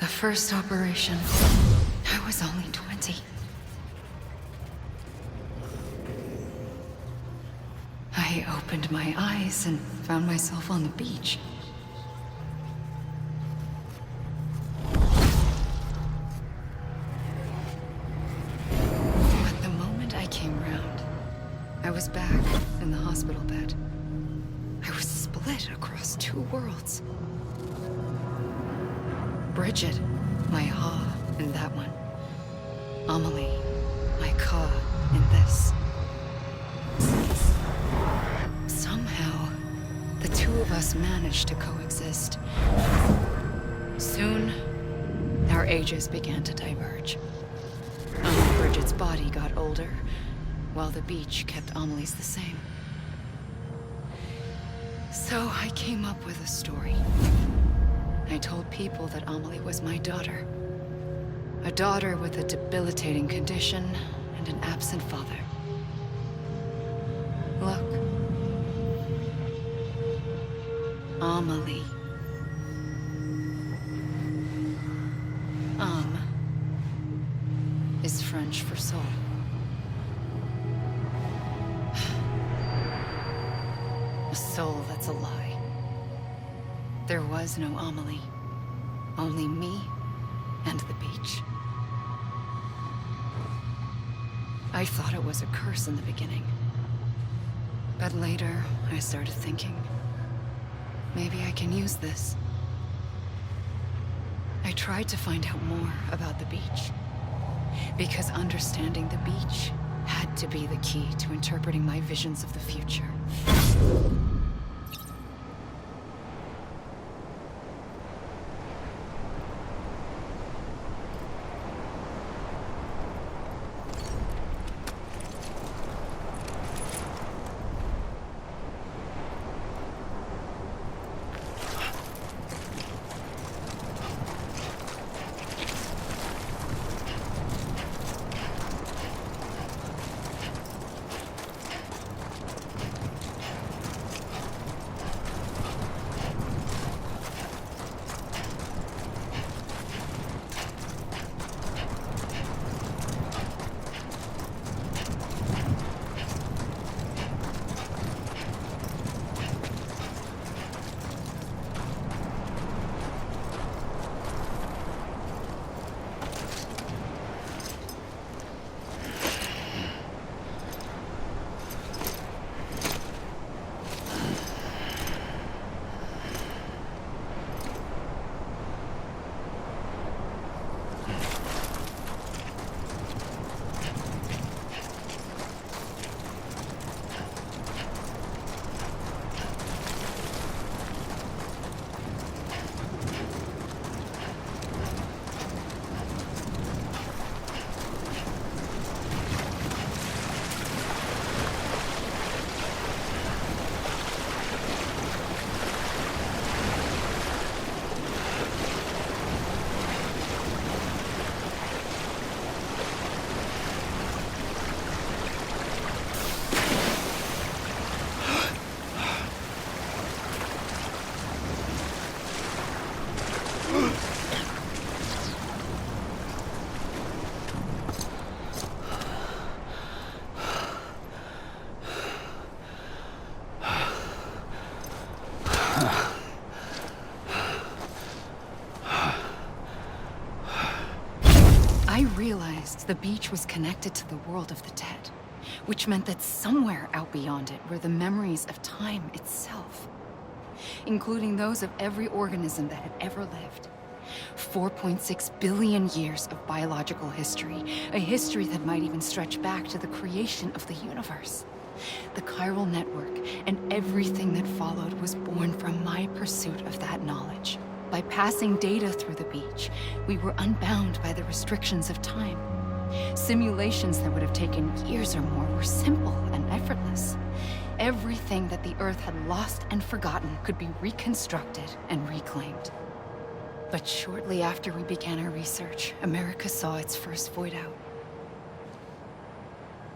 The first operation, I was only 20. I opened my eyes and found myself on the beach. But the moment I came round, I was back in the hospital bed. I was split across two worlds. Bridget, my Ha in that one. Amelie, my Ka in this. Somehow, the two of us managed to coexist. Soon, our ages began to diverge. Bridget's body got older, while the beach kept Amelie's the same. So I came up with a story. I told people that Amelie was my daughter. A daughter with a debilitating condition and an absent father. Look. Amelie. Is French for soul. A soul that's a lie. There was no Amelie. Only me and the beach. I thought it was a curse in the beginning. But later, I started thinking, maybe I can use this. I tried to find out more about the beach. Because understanding the beach had to be the key to interpreting my visions of the future. I realized the beach was connected to the world of the dead, which meant that somewhere out beyond it were the memories of time itself, including those of every organism that had ever lived. 4.6 billion years of biological history, a history that might even stretch back to the creation of the universe. The chiral network and everything that followed was born from my pursuit of that knowledge. By passing data through the beach, we were unbound by the restrictions of time. Simulations that would have taken years or more were simple and effortless. Everything that the Earth had lost and forgotten could be reconstructed and reclaimed. But shortly after we began our research, America saw its first void out.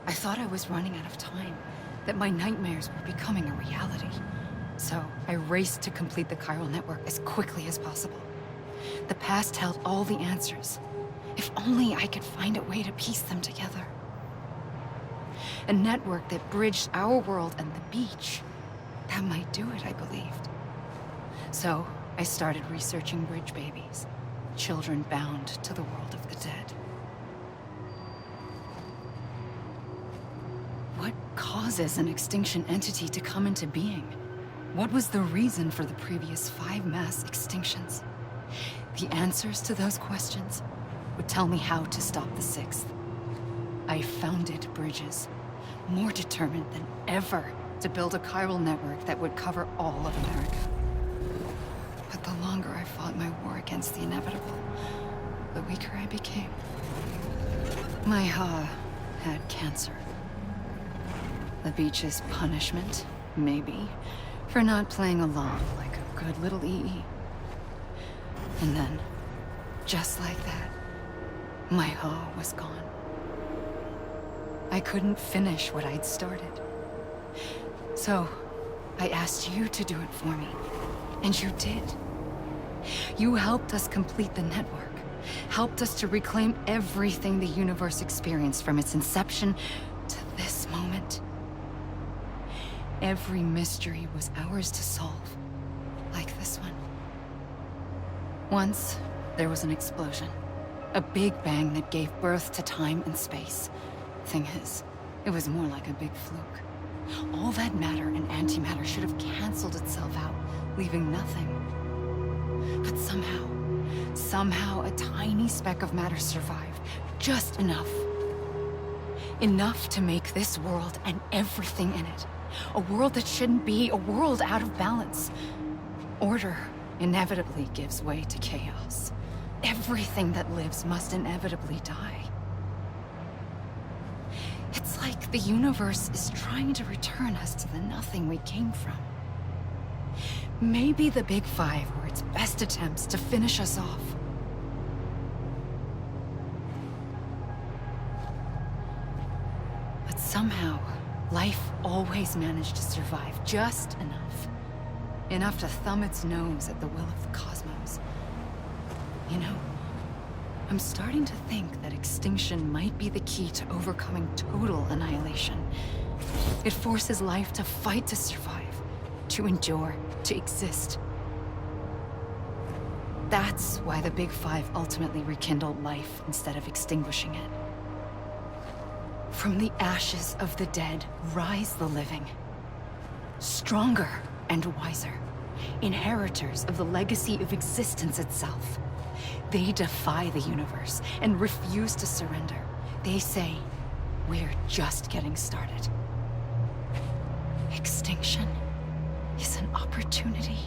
I thought I was running out of time, that my nightmares were becoming a reality. So I raced to complete the chiral network as quickly as possible. The past held all the answers. If only I could find a way to piece them together. A network that bridged our world and the beach. That might do it, I believed. So, I started researching bridge babies. Children bound to the world of the dead. What causes an extinction entity to come into being? What was the reason for the previous 5 mass extinctions? The answers to those questions would tell me how to stop the 6th. I founded bridges, more determined than ever to build a chiral network that would cover all of America. But the longer I fought my war against the inevitable, the weaker I became. My Ha had cancer. The beach's punishment, maybe, for not playing along like a good little EE. And then, just like that, my Ha was gone. I couldn't finish what I'd started. So, I asked you to do it for me, and you did. You helped us complete the network, helped us to reclaim everything the universe experienced from its inception to this moment. Every mystery was ours to solve, like this one. Once, there was an explosion. A big bang that gave birth to time and space. Thing is, it was more like a big fluke. All that matter and antimatter should have canceled itself out, leaving nothing. But somehow a tiny speck of matter survived. Just enough. Enough to make this world and everything in it. A world that shouldn't be, a world out of balance. Order inevitably gives way to chaos. Everything that lives must inevitably die. It's like the universe is trying to return us to the nothing we came from. Maybe the Big Five were its best attempts to finish us off. But somehow, life always managed to survive just enough. Enough to thumb its nose at the will of the cosmos. You know, I'm starting to think that extinction might be the key to overcoming total annihilation. It forces life to fight to survive, to endure, to exist. That's why the Big Five ultimately rekindled life instead of extinguishing it. From the ashes of the dead rise the living. Stronger and wiser. Inheritors of the legacy of existence itself. They defy the universe and refuse to surrender. They say, we're just getting started. Extinction is an opportunity.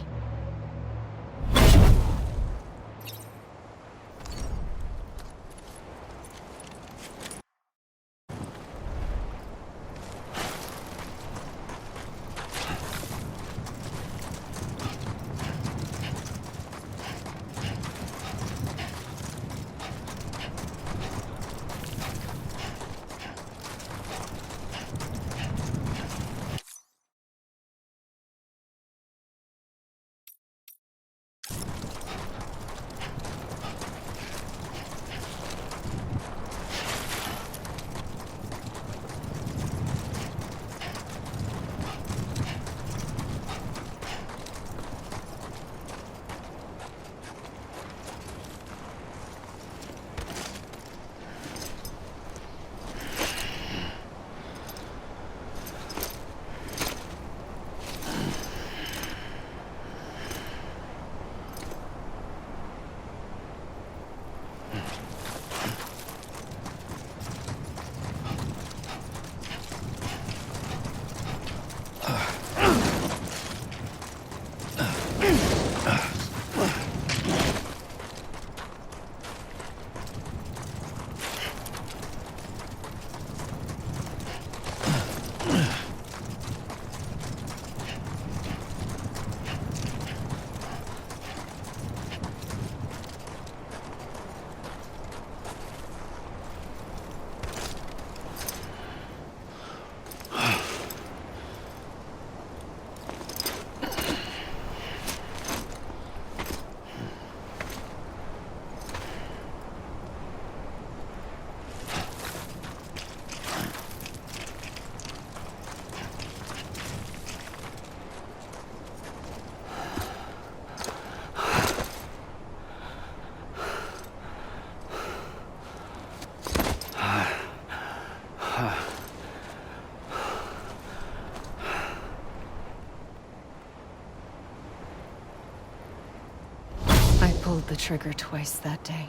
pulled the trigger twice that day.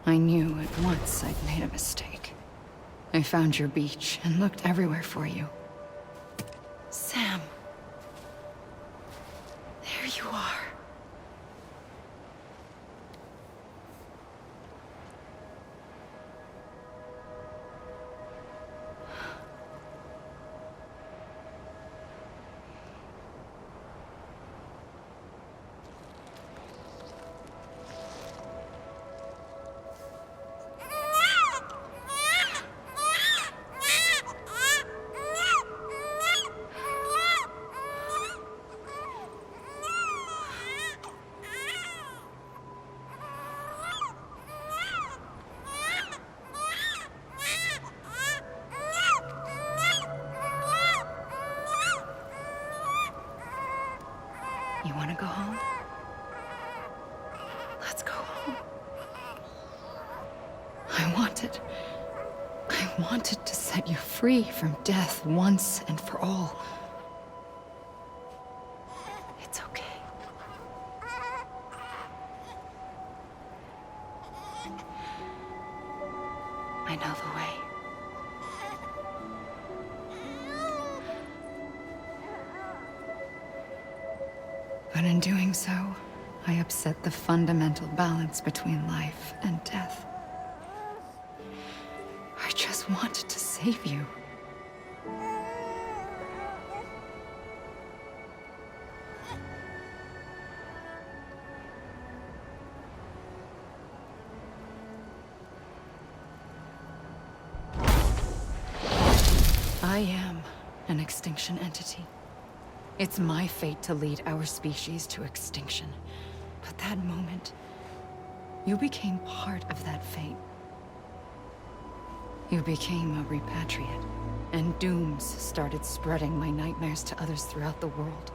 I knew at once I'd made a mistake. I found your beach and looked everywhere for you. Sam. There you are. You want to go home? Let's go home. I wanted to set you free from death once and for all. It's okay. I know the way. But in doing so, I upset the fundamental balance between life and death. I just wanted to save you. I am an extinction entity. It's my fate to lead our species to extinction. But that moment, you became part of that fate. You became a repatriate, and dooms started spreading my nightmares to others throughout the world.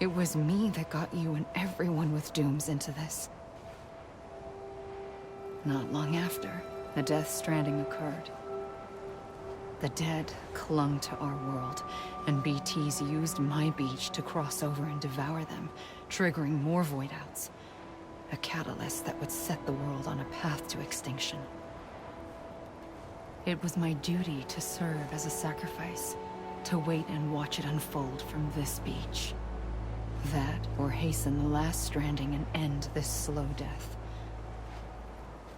It was me that got you and everyone with dooms into this. Not long after, the Death Stranding occurred. The dead clung to our world, and BTs used my beach to cross over and devour them, triggering more void outs. A catalyst that would set the world on a path to extinction. It was my duty to serve as a sacrifice, to wait and watch it unfold from this beach. That, or hasten the last stranding and end this slow death.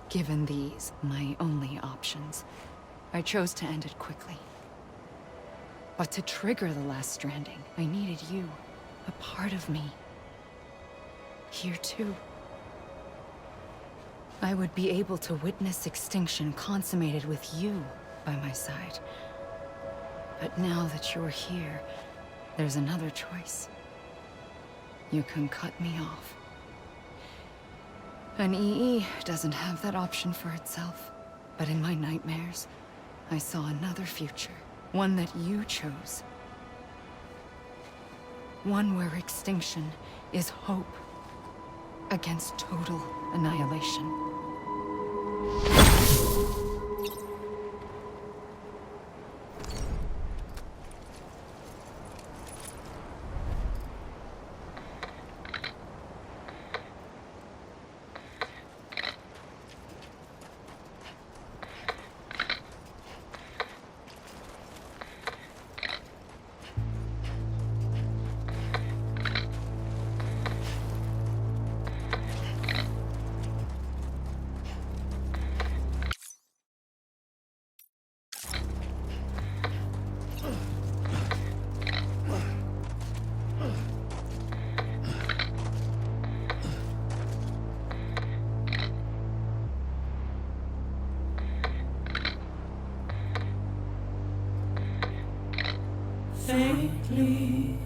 Given these, my only options, I chose to end it quickly. But to trigger the last stranding, I needed you, a part of me. Here too. I would be able to witness extinction consummated with you by my side. But now that you're here, there's another choice. You can cut me off. An EE doesn't have that option for itself. But in my nightmares, I saw another future. One that you chose. One where extinction is hope against total annihilation. Faintly,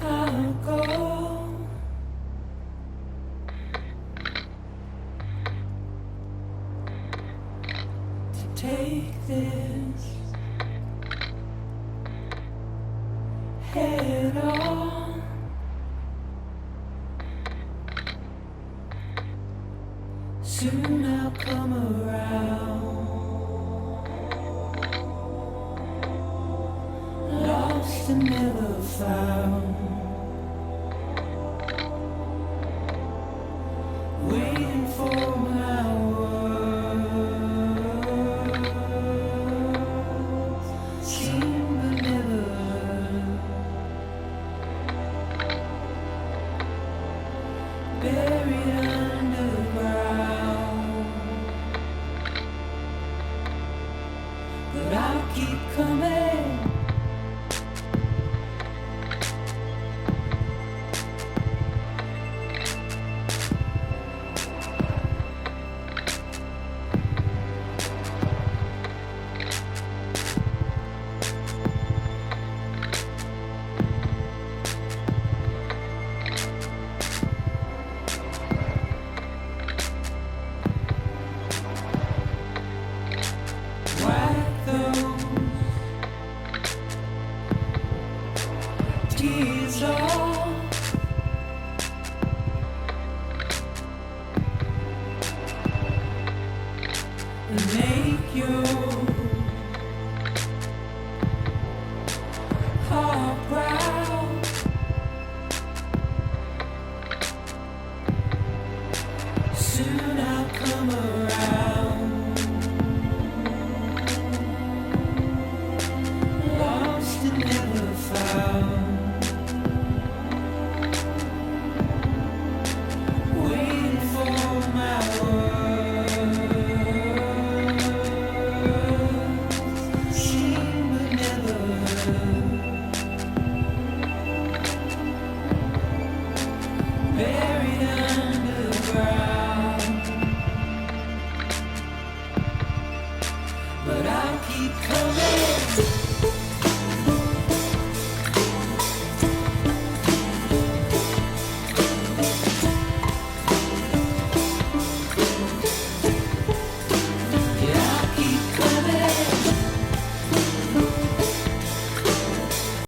I'll go to take this head on. Soon I'll come around. Lost and never found. years old. And make you heart proud. Soon I'll come around. Lost and never found. Waiting for my words. Seen but never heard. Buried underground. But I'll keep coming.